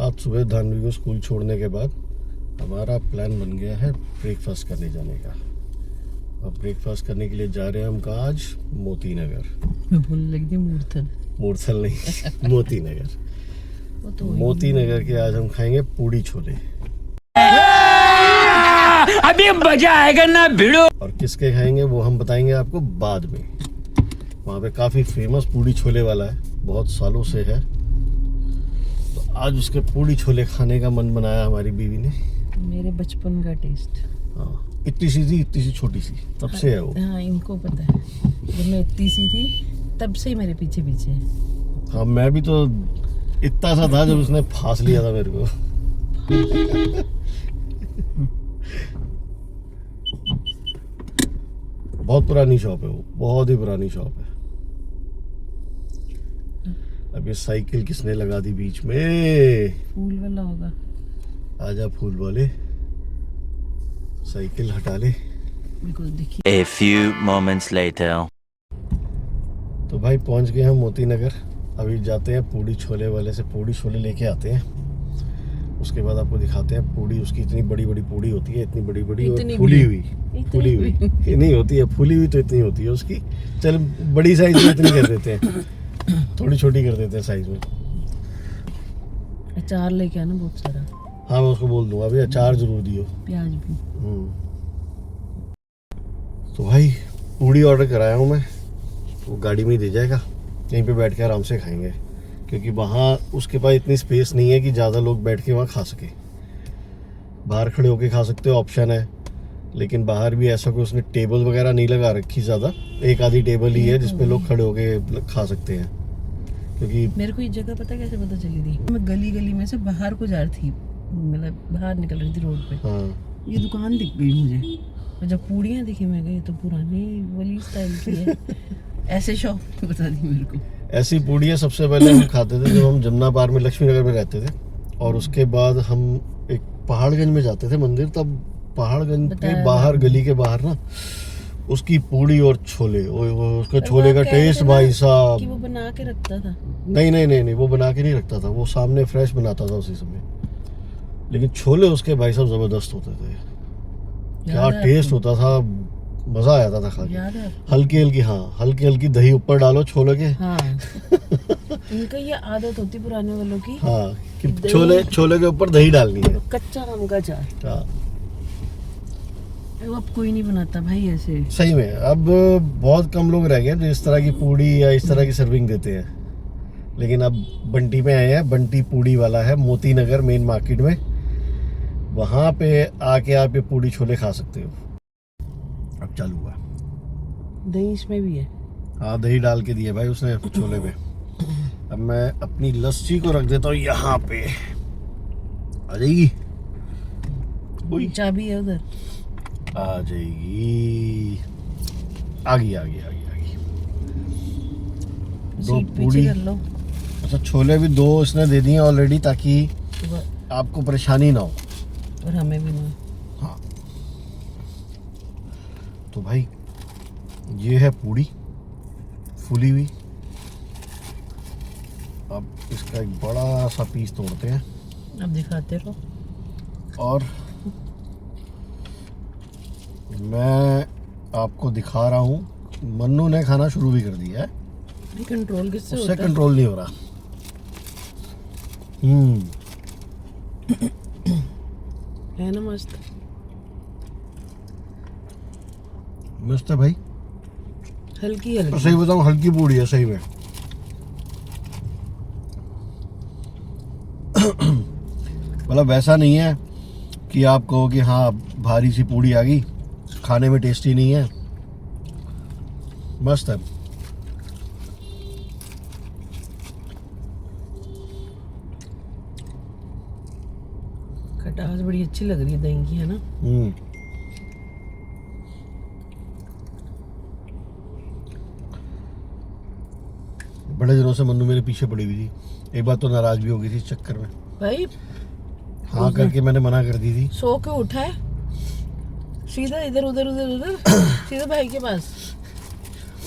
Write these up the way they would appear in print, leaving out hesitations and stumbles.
आज सुबह धानवी को स्कूल छोड़ने के बाद हमारा प्लान बन गया है ब्रेकफास्ट करने जाने का। अब ब्रेकफास्ट करने के लिए जा रहे हैं हम कहाँ आज? मोती नगर। भूल लग गई मूर्थल नहीं मोती नगर। तो मोती नगर के आज हम खाएंगे पूड़ी छोले। अभी मजा आएगा ना भिड़ो। और किसके खाएंगे वो हम बताएंगे आपको बाद में। वहाँ पे काफी फेमस पूड़ी छोले वाला है, बहुत सालों से है। तो आज उसके पूड़ी छोले खाने का मन बनाया हमारी बीवी ने। मेरे बचपन का टेस्ट। हाँ, इतनी सी छोटी सी तब से है वो। हाँ, इनको पता है। जब मैं इतनी सी थी तब से ही मेरे पीछे पीछे है। हाँ, मैं भी तो इतना सा था जब उसने फांस लिया था मेरे को। बहुत पुरानी शॉप है वो, बहुत ही पुरानी शॉप है। अब ये साइकिल किसने लगा दी बीच में? फूल वाला होगा। आजा फूल वाले, साइकिल हटा ले। बिल्कुल देखिए। A few moments later. तो भाई पहुंच गए हम मोती नगर। अभी जाते हैं पूड़ी छोले वाले से पूड़ी छोले लेके आते हैं। उसके बाद आपको दिखाते हैं पूड़ी। उसकी इतनी बड़ी बड़ी पूड़ी होती है, इतनी बड़ी बड़ी और फूली हुई नहीं होती है, फूली हुई तो इतनी होती है उसकी। चल बड़ी साइज में इतनी कर देते हैं, थोड़ी छोटी कर देते हैं साइज में। अचार लेके आना बहुत सारा। हाँ, मैं उसको बोल दूंगा अभी अचार जरूर दियो, प्याज भी। तो भाई पूड़ी ऑर्डर कराया हूँ मैं, वो गाड़ी में ही दे जाएगा। यहीं पे बैठ के आराम से खाएंगे, क्योंकि वहाँ उसके पास इतनी स्पेस नहीं है कि ज़्यादा लोग बैठ के वहाँ खा सके। बाहर खड़े होके खा सकते हो, ऑप्शन है, लेकिन बाहर भी ऐसा कोई उसने टेबल वगैरह नहीं लगा रखी ज़्यादा। एक आधी टेबल ही है जिसपे लोग खड़े होके खा सकते हैं। क्योंकि मेरे को ये जगह पता चली थी, मैं गली गली में से बाहर को जा रही थी, मतलब बाहर निकल रही थी रोड पे। हाँ, ये दुकान दिख गई मुझे, और जब पूड़ियाँ दिखी मैं गई तो पुरानी वाली स्टाइल की है। ऐसे शॉप बता दी मेरे को। ऐसी पूड़ियाँ सबसे पहले हम खाते थे जब हम जमुना पार में लक्ष्मी नगर में रहते थे। और उसके बाद हम एक पहाड़गंज में जाते थे मंदिर, तब पहाड़गंज के बाहर गली के बाहर ना उसकी पूड़ी और छोले, उसका छोले का टेस्ट भाई साहब। कि वो बना के रखता था। नहीं, वो बना के नहीं रखता था, वो सामने फ्रेश बनाता था उसी समय। लेकिन छोले उसके भाई साहब जबरदस्त होते थे। क्या टेस्ट होता था, मजा आ जाता था खा के। हल्की हल्की दही ऊपर डालो छोले के। हाँ। इनका ये आदत होती पुराने वालों की। हाँ, कि छोले के ऊपर दही डालनी है। कच्चा आम का अचार। हाँ, अब कोई नहीं बनाता भाई ऐसे। सही में अब बहुत कम लोग रह गए जो इस तरह की पूड़ी या इस तरह की सर्विंग देते हैं। लेकिन अब बंटी में आए हैं, बंटी पूड़ी वाला है मोती नगर मेन मार्केट में। वहां पे आके आप ये पूड़ी छोले खा सकते हो। अब चालू हुआ, दही इसमें भी है। हाँ, दही डाल के दिया भाई उसने छोले पे। अब मैं अपनी लस्सी को रख देता हूँ यहाँ पे। आ जाएगी, चाबी है उधर। आ जाएगी, आ गई। दो पूड़ी। अच्छा, छोले भी दो इसने दे दिए ऑलरेडी, ताकि आपको परेशानी ना हो और हमें भी ना। हाँ, तो भाई ये है पूड़ी फूली हुई। अब इसका एक बड़ा सा पीस तोड़ते हैं। अब दिखाते रहो। और मैं आपको दिखा रहा हूँ, मन्नू ने खाना शुरू भी कर दिया है। कंट्रोल किससे उससे होता है? कंट्रोल नहीं हो रहा। है ना मस्त है भाई। हल्की सही बताऊँ, हल्की पूड़ी है सही में। मतलब वैसा नहीं है कि आप कहो कि हाँ भारी सी पूड़ी आ गई, खाने में टेस्टी नहीं है। मस्त है। खटास बड़ी अच्छी लग रही है दही की, है ना? बड़े दिनों से मन्नू मेरे पीछे पड़ी हुई थी। एक बार तो नाराज भी हो गई थी इस चक्कर में। भाई हाँ करके मैंने मना कर दी थी। सो के उठा है सीधा इधर उधर सीधा भाई के पास।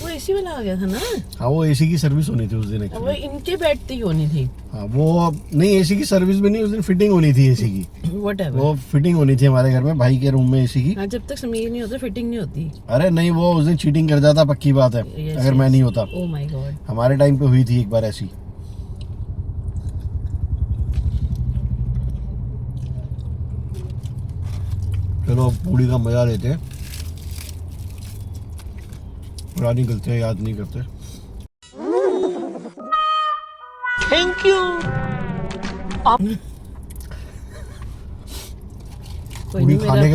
वो एसी वाला आ गया था ना, हाँ वो एसी की सर्विस होनी थी उस दिन वो एक्चुअली। इनके बैठते ही होनी थी। हाँ वो नहीं, एसी की सर्विस भी नहीं, उस दिन फिटिंग होनी थी एसी की। व्हाटएवर। वो फिटिंग होनी थी हमारे घर में, भाई के रूम में एसी की। हाँ, जब तक समय नहीं होता फिटिंग नहीं होती। अरे नहीं, वो उस दिन चीटिंग कर जाता, पक्की बात है। Yes, अगर मैं yes. नहीं होता। Oh my God. हमारे टाइम पे हुई थी एक बार ऐसी। चलो अब पूड़ी का मजा लेते हैं, पुरानी गलतियां याद नहीं करते। Thank you. कोई पूड़ी नहीं, खाने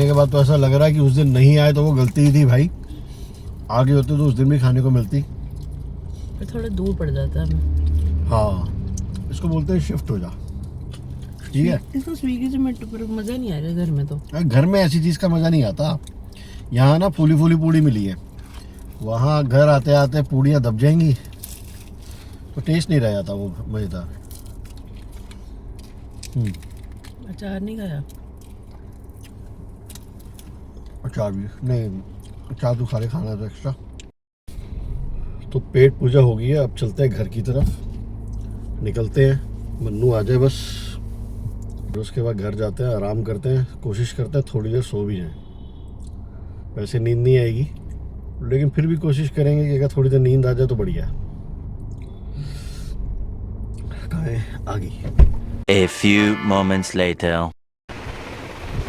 के बाद तो ऐसा लग रहा है कि उस दिन नहीं आए तो वो गलती ही थी भाई। आगे होते तो उस दिन भी खाने को मिलती। मेरा थोड़ा दूर पड़ जाता है। हाँ, इसको बोलते हैं शिफ्ट हो जा। ठीक है, इसको स्विगी से मेट्रो पर मजा नहीं आ रहा घर में। तो घर में ऐसी चीज़ का मज़ा नहीं आता। यहाँ ना फूली फूली पूड़ी मिली है, वहाँ घर आते आते पूड़ियाँ दब जाएंगी तो टेस्ट नहीं रह जाता वो मज़ेदार। अचार नहीं खाया? अचार भी नहीं, अचार तो खा ले, खाना है तो एक्स्ट्रा। तो पेट पूजा हो गई है, अब चलते हैं घर की तरफ, निकलते हैं। मन्नू आ जाए बस, उसके बाद घर जाते हैं, आराम करते हैं, कोशिश करते हैं थोड़ी देर सो भी जाएं। वैसे नींद नहीं आएगी लेकिन फिर भी कोशिश करेंगे कि अगर थोड़ी देर नींद आ जाए तो बढ़िया। कहाँ है? आ गई। A few moments later.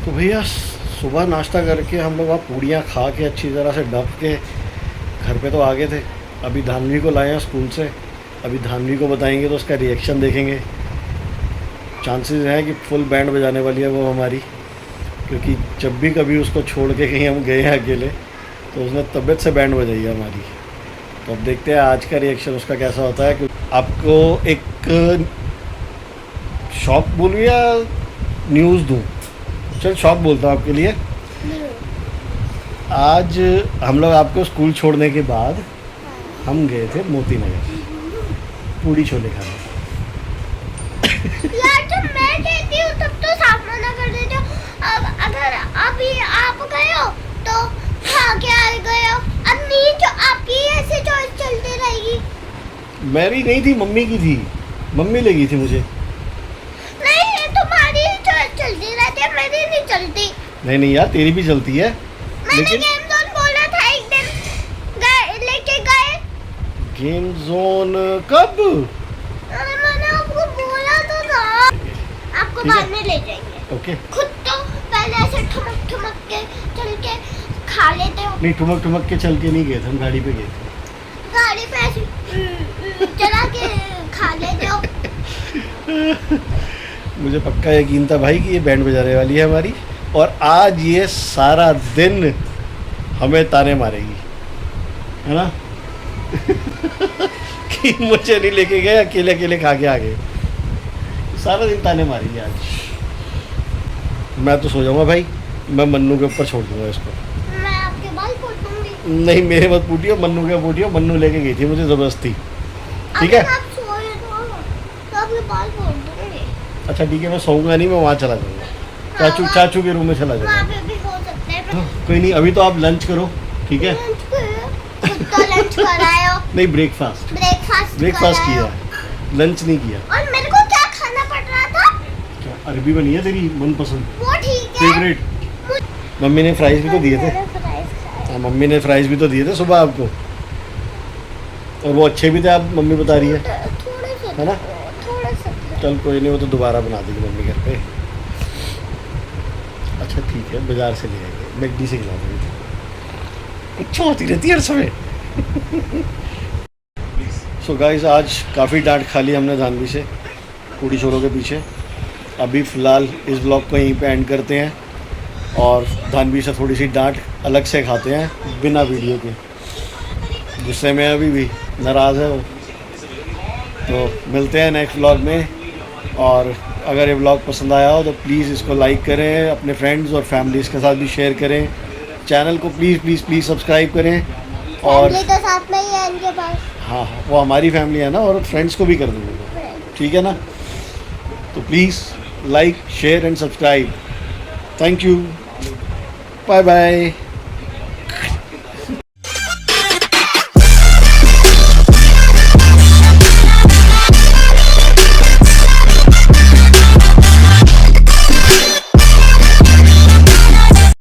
तो भैया सुबह नाश्ता करके हम लोग वहाँ पूड़ियाँ खा के अच्छी तरह से डब के घर पे तो आ गए थे। अभी धानवी को लाए हैं स्कूल से, अभी धानवी को बताएंगे तो उसका रिएक्शन देखेंगे। चांसेस हैं कि फुल बैंड बजाने वाली है वो हमारी, क्योंकि जब भी कभी उसको छोड़ के कहीं हम गए हैं अकेले तो उसने तबीयत से बैंड बजाई है हमारी। तो अब देखते हैं आज का रिएक्शन उसका कैसा होता है। क्योंकि आपको एक शॉक बोलूँ या न्यूज़ दूँ? चल शॉक बोलता हूँ आपके लिए। आज हम लोग आपको स्कूल छोड़ने के बाद हम गए थे मोती नगर पूड़ी छोले खाने। यार जब मैं कहती हूँ तब तो साफ मना कर देते हो। अब अगर अभी आप गए हो तो खा के आ गए हो, अब नहीं जो आपकी ऐसे चॉइस चलती रहेगी। मेरी नहीं थी, मम्मी की थी, मम्मी ले गई थी मुझे। नहीं ये तुम्हारी चॉइस चलती रहती है, मेरी नहीं चलती। नहीं नहीं यार, तेरी भी चलती है मैंने लेकिन गेम जोन बोला था एक दिन, गए लेके गए। गेम जोन कब? अरे मैंने आपको बोला तो था, आपको ठीक है। बाद में ले जाएंगे। ओके। खुद तो पहले ऐसे ठुमक ठुमक के चल के खा लेते हो। नहीं, ठुमक ठुमक के चल के नहीं गए थे, हम गाड़ी पे गए थे। गाड़ी पे ऐसे चला के खा लेते हो। मुझे पक्का यकीन था भाई कि ये बैंड बजाने वाली है हमारी, और आज ये सारा दिन हमें ताने मारेगी, है ना? कि मुझे नहीं लेके गए, अकेले अकेले खा के आ गए। सारा दिन ताने मारेगी आज। मैं तो सो जाऊंगा भाई, मैं मन्नू के ऊपर छोड़ दूंगा इसको। मैं आपके बाल पूछूंगी। नहीं मेरे मत पूछियो, मन्नू के पूछियो। मन्नू लेके गई थी मुझे ज़बरदस्ती। ठीक है, अगर आप सोए तो आपके बाल पूछ दूंगी। अच्छा ठीक है, मैं सोऊंगा नहीं, मैं वहाँ चला जाऊंगा, चाचू के रूम में चला वहाँ जाऊंगा। पे भी हो सकता है। हाँ, कोई नहीं, अभी तो आप लंच करो, ठीक है? खुद तो लंच करायो, नहीं, ब्रेकफास्ट ब्रेकफास्ट किया करायो। है, लंच नहीं किया। और मेरे को क्या खाना पड़ रहा था? क्या अरबी बनी है तेरी मनपसंद वो ठीक है। फेवरेट? मम्मी ने फ्राइज भी तो दिए थे। मैंने फ्राइज खाए। हाँ, मम्मी ने फ्राइज भी तो दिए थे सुबह आपको, और वो अच्छे भी थे, आप मम्मी बता रही है थोड़े से है ना? थोड़े से। चल कोई नहीं, वो तो दोबारा बना देगी मम्मी घर पे। अच्छा ठीक है, बाजार से ले आएंगे, मैकडी से खिला देंगे। अच्छा होती रहती है हर समय। सो गाइस, आज काफ़ी डांट खा ली हमने धानवी से पूड़ी छोरों के पीछे। अभी फ़िलहाल इस ब्लॉग को यहीं पे एंड करते हैं, और धानवी से थोड़ी सी डांट अलग से खाते हैं बिना वीडियो के। गुस्से में अभी भी नाराज़ है वो। तो मिलते हैं नेक्स्ट व्लॉग में, और अगर ये व्लॉग पसंद आया हो तो प्लीज़ इसको लाइक करें, अपने फ्रेंड्स और फैमिलीज़ के साथ भी शेयर करें, चैनल को प्लीज़ सब्सक्राइब करें। और फैमिली तो साथ में ही है इनके पास। हाँ, वो हमारी फैमिली है ना, और फ्रेंड्स को भी कर दूँगा, ठीक है ना? तो please like share and subscribe. Thank you, bye bye.